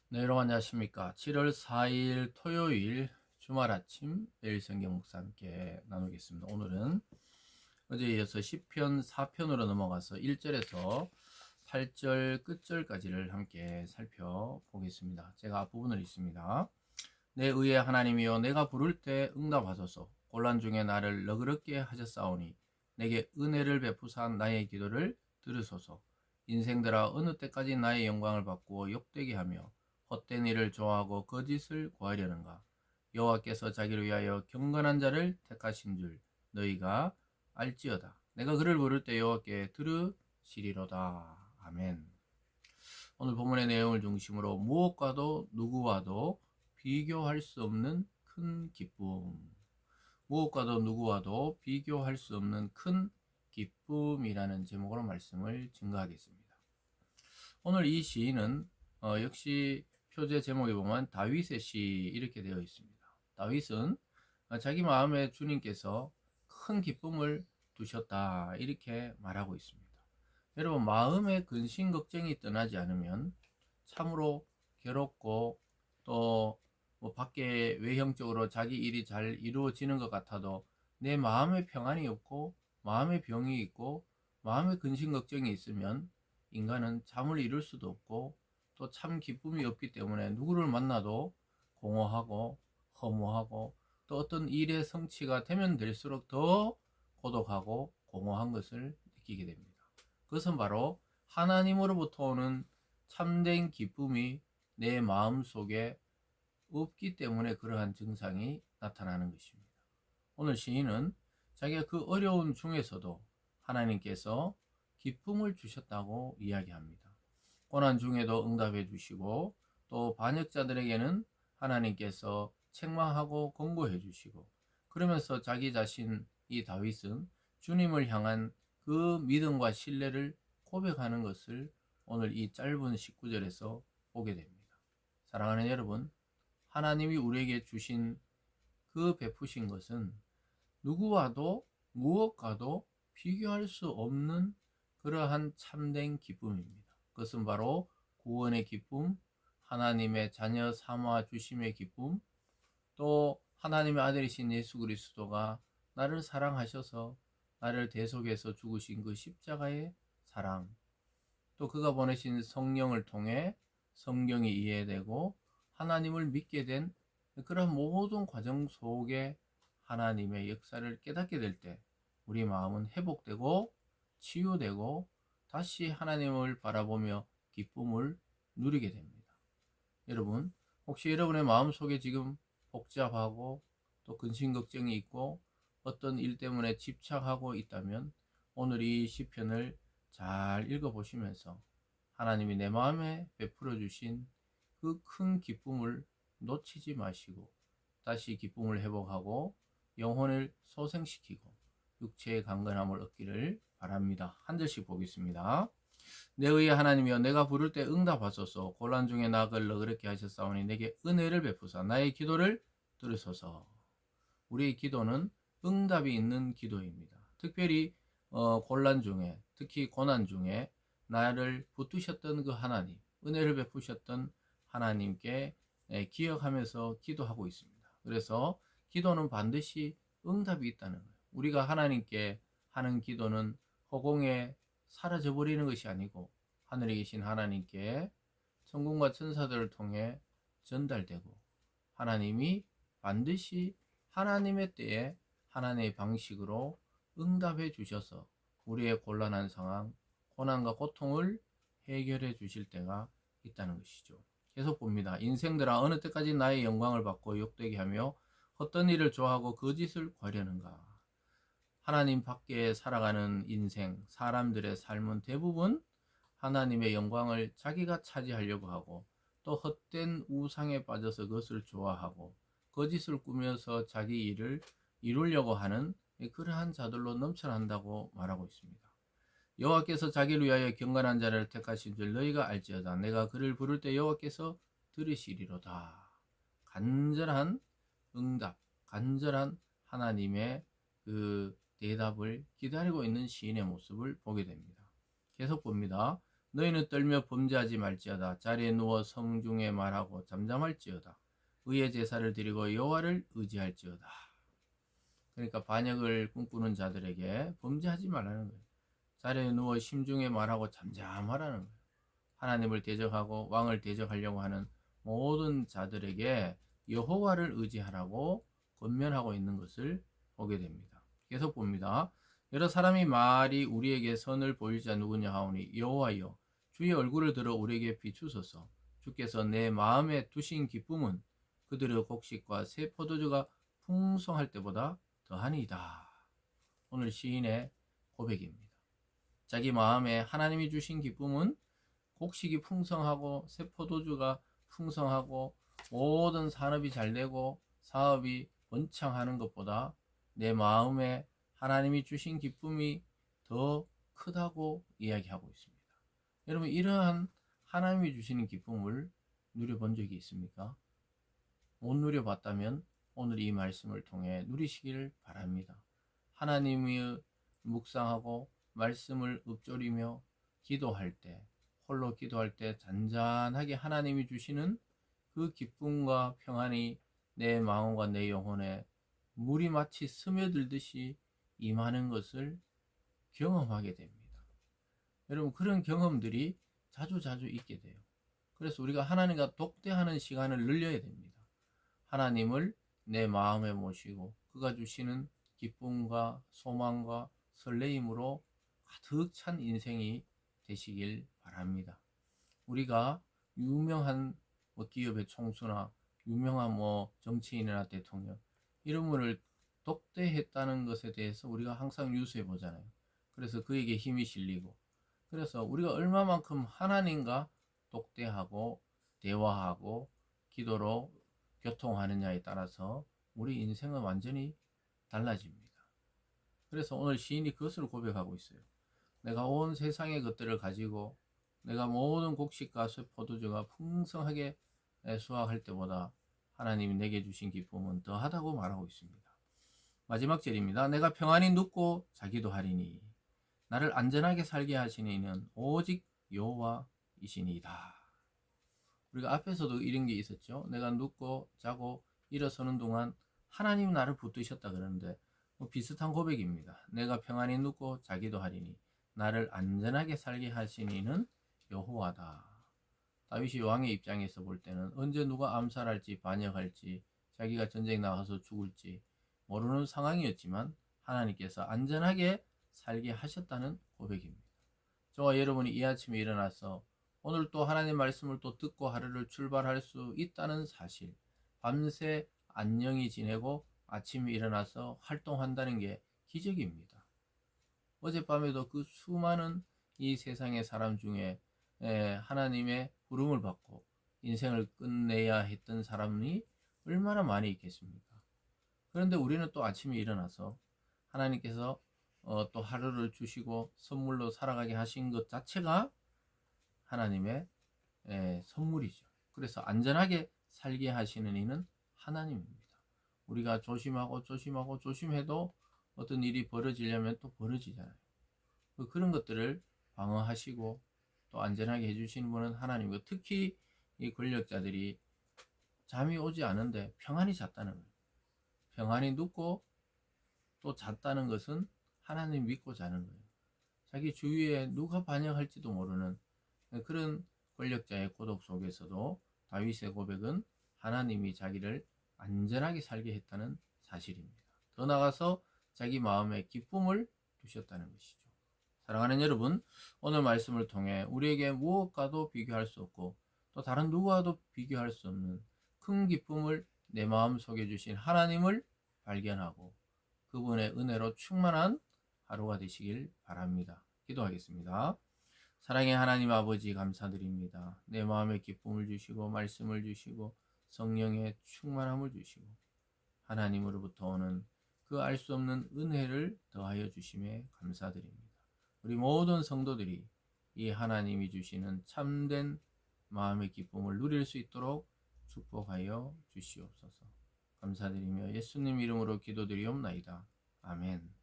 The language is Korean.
네, 여러분 안녕하십니까. 7월 4일 토요일 주말 아침 매일 성경 묵상 함께 나누겠습니다. 오늘은 어제에 이어서 시편 4편으로 넘어가서 1절에서 8절 끝절까지를 함께 살펴보겠습니다. 제가 앞부분을 읽습니다. 내 의의 하나님이여, 내가 부를 때 응답하소서. 곤란 중에 나를 너그럽게 하셨사오니 내게 은혜를 베푸사 나의 기도를 들으소서. 인생들아, 어느 때까지 나의 영광을 바꾸어 욕되게 하며 헛된 일을 좋아하고 거짓을 구하려는가? 여호와께서 자기를 위하여 경건한 자를 택하신 줄 너희가 알지어다. 내가 그를 부를 때 여호와께 들으시리로다. 아멘. 오늘 본문의 내용을 중심으로 무엇과도 누구와도 비교할 수 없는 큰 기쁨. 무엇과도 누구와도 비교할 수 없는 큰 기쁨이라는 제목으로 말씀을 증거하겠습니다. 오늘 이 시인은 역시 표제 제목에 보면 다윗의 시 이렇게 되어 있습니다. 다윗은 자기 마음에 주님께서 큰 기쁨을 두셨다 이렇게 말하고 있습니다. 여러분, 마음의 근심 걱정이 떠나지 않으면 참으로 괴롭고 또뭐 밖에 외형적으로 자기 일이 잘 이루어지는 것 같아도 내 마음에 평안이 없고 마음에 병이 있고 마음에 근심 걱정이 있으면 인간은 잠을 이룰 수도 없고 또 참 기쁨이 없기 때문에 누구를 만나도 공허하고 허무하고 또 어떤 일의 성취가 되면 될수록 더 고독하고 공허한 것을 느끼게 됩니다. 그것은 바로 하나님으로부터 오는 참된 기쁨이 내 마음 속에 없기 때문에 그러한 증상이 나타나는 것입니다. 오늘 시인은 자기가 그 어려운 중에서도 하나님께서 기쁨을 주셨다고 이야기합니다. 고난 중에도 응답해 주시고 또 반역자들에게는 하나님께서 책망하고 권고해 주시고, 그러면서 자기 자신 이 다윗은 주님을 향한 그 믿음과 신뢰를 고백하는 것을 오늘 이 짧은 19절에서 보게 됩니다. 사랑하는 여러분, 하나님이 우리에게 주신 그 베푸신 것은 누구와도 무엇과도 비교할 수 없는 그러한 참된 기쁨입니다. 그것은 바로 구원의 기쁨, 하나님의 자녀 삼아 주심의 기쁨, 또 하나님의 아들이신 예수 그리스도가 나를 사랑하셔서 나를 대속해서 죽으신 그 십자가의 사랑, 또 그가 보내신 성령을 통해 성경이 이해되고 하나님을 믿게 된 그런 모든 과정 속에 하나님의 역사를 깨닫게 될 때 우리 마음은 회복되고 치유되고 다시 하나님을 바라보며 기쁨을 누리게 됩니다. 여러분, 혹시 여러분의 마음 속에 지금 복잡하고 또 근심 걱정이 있고 어떤 일 때문에 집착하고 있다면 오늘 이 시편을 잘 읽어보시면서 하나님이 내 마음에 베풀어 주신 그 큰 기쁨을 놓치지 마시고 다시 기쁨을 회복하고 영혼을 소생시키고 육체의 강건함을 얻기를 바랍니다. 한 절씩 보겠습니다. 내 의의 하나님이여, 내가 부를 때 응답하소서. 곤란 중에 나를 너그럽게 하셨사오니 내게 은혜를 베푸사 나의 기도를 들으소서. 우리의 기도는 응답이 있는 기도입니다. 특별히 곤란 중에, 특히 고난 중에 나를 붙드셨던 그 하나님, 은혜를 베푸셨던 하나님께 기억하면서 기도하고 있습니다. 그래서 기도는 반드시 응답이 있다는 거예요. 우리가 하나님께 하는 기도는 허공에 사라져 버리는 것이 아니고 하늘에 계신 하나님께 천군과 천사들을 통해 전달되고 하나님이 반드시 하나님의 때에 하나님의 방식으로 응답해 주셔서 우리의 곤란한 상황, 고난과 고통을 해결해 주실 때가 있다는 것이죠. 계속 봅니다. 인생들아, 어느 때까지 나의 영광을 받고 욕되게 하며 헛된 일을 좋아하고 거짓을 구하려는가? 하나님 밖에 살아가는 인생, 사람들의 삶은 대부분 하나님의 영광을 자기가 차지하려고 하고 또 헛된 우상에 빠져서 그것을 좋아하고 거짓을 꾸며서 자기 일을 이루려고 하는 그러한 자들로 넘쳐난다고 말하고 있습니다. 여호와께서 자기를 위하여 경건한 자를 택하신 줄 너희가 알지어다. 내가 그를 부를 때 여호와께서 들으시리로다. 간절한 응답, 간절한 하나님의 그 대답을 기다리고 있는 시인의 모습을 보게 됩니다. 계속 봅니다. 너희는 떨며 범죄하지 말지어다. 자리에 누워 성중에 말하고 잠잠할지어다. 의의 제사를 드리고 여호와를 의지할지어다. 그러니까 반역을 꿈꾸는 자들에게 범죄하지 말라는 거예요. 자리에 누워 심중에 말하고 잠잠하라는 거예요. 하나님을 대적하고 왕을 대적하려고 하는 모든 자들에게 여호와를 의지하라고 권면하고 있는 것을 보게 됩니다. 계속 봅니다. 여러 사람이 말이 우리에게 선을 보일 자 누구냐 하오니 여호와여 주의 얼굴을 들어 우리에게 비추소서. 주께서 내 마음에 두신 기쁨은 그들의 곡식과 새 포도주가 풍성할 때보다 더하니이다. 오늘 시인의 고백입니다. 자기 마음에 하나님이 주신 기쁨은 곡식이 풍성하고 새 포도주가 풍성하고 모든 산업이 잘 되고 사업이 번창하는 것보다 내 마음에 하나님이 주신 기쁨이 더 크다고 이야기하고 있습니다. 여러분, 이러한 하나님이 주시는 기쁨을 누려본 적이 있습니까? 못 누려봤다면 오늘 이 말씀을 통해 누리시기를 바랍니다. 하나님의 묵상하고 말씀을 읊조리며 기도할 때, 홀로 기도할 때 잔잔하게 하나님이 주시는 그 기쁨과 평안이 내 마음과 내 영혼에 물이 마치 스며들듯이 임하는 것을 경험하게 됩니다. 여러분, 그런 경험들이 자주자주 있게 돼요. 그래서 우리가 하나님과 독대하는 시간을 늘려야 됩니다. 하나님을 내 마음에 모시고 그가 주시는 기쁨과 소망과 설레임으로 가득 찬 인생이 되시길 바랍니다. 우리가 유명한 기업의 총수나 유명한 정치인이나 대통령 이런 분을 독대했다는 것에 대해서 우리가 항상 뉴스에 보잖아요. 그래서 그에게 힘이 실리고, 그래서 우리가 얼마만큼 하나님과 독대하고 대화하고 기도로 교통하느냐에 따라서 우리 인생은 완전히 달라집니다. 그래서 오늘 시인이 그것을 고백하고 있어요. 내가 온 세상의 것들을 가지고 내가 모든 곡식과 포도주가 풍성하게 수확할 때보다 하나님이 내게 주신 기쁨은 더하다고 말하고 있습니다. 마지막 절입니다. 내가 평안히 눕고 자기도 하리니 나를 안전하게 살게 하시는 이는 오직 여호와이시니이다. 우리가 앞에서도 이런 게 있었죠. 내가 눕고 자고 일어서는 동안 하나님 나를 붙드셨다 그러는데 비슷한 고백입니다. 내가 평안히 눕고 자기도 하리니 나를 안전하게 살게 하시니는 여호와다. 다윗이 왕의 입장에서 볼 때는 언제 누가 암살할지 반역할지 자기가 전쟁 나가서 죽을지 모르는 상황이었지만 하나님께서 안전하게 살게 하셨다는 고백입니다. 저와 여러분이 이 아침에 일어나서 오늘 또 하나님 말씀을 또 듣고 하루를 출발할 수 있다는 사실, 밤새 안녕히 지내고 아침에 일어나서 활동한다는 게 기적입니다. 어젯밤에도 그 수많은 이 세상의 사람 중에 하나님의 부름을 받고 인생을 끝내야 했던 사람이 얼마나 많이 있겠습니까? 그런데 우리는 또 아침에 일어나서 하나님께서 또 하루를 주시고 선물로 살아가게 하신 것 자체가 하나님의 선물이죠. 그래서 안전하게 살게 하시는 이는 하나님입니다. 우리가 조심해도 어떤 일이 벌어지려면 또 벌어지잖아요. 그런 것들을 방어하시고 또 안전하게 해주시는 분은 하나님이고, 특히 이 권력자들이 잠이 오지 않은데 평안히 잤다는 거예요. 평안히 눕고 또 잤다는 것은 하나님 믿고 자는 거예요. 자기 주위에 누가 반역할지도 모르는 그런 권력자의 고독 속에서도 다윗의 고백은 하나님이 자기를 안전하게 살게 했다는 사실입니다. 더 나아가서 자기 마음에 기쁨을 두셨다는 것이죠. 사랑하는 여러분, 오늘 말씀을 통해 우리에게 무엇과도 비교할 수 없고 또 다른 누구와도 비교할 수 없는 큰 기쁨을 내 마음속에 주신 하나님을 발견하고 그분의 은혜로 충만한 하루가 되시길 바랍니다. 기도하겠습니다. 사랑의 하나님 아버지, 감사드립니다. 내 마음에 기쁨을 주시고 말씀을 주시고 성령의 충만함을 주시고 하나님으로부터 오는 그 알 수 없는 은혜를 더하여 주심에 감사드립니다. 우리 모든 성도들이 이 하나님이 주시는 참된 마음의 기쁨을 누릴 수 있도록 축복하여 주시옵소서. 감사드리며 예수님 이름으로 기도드리옵나이다. 아멘.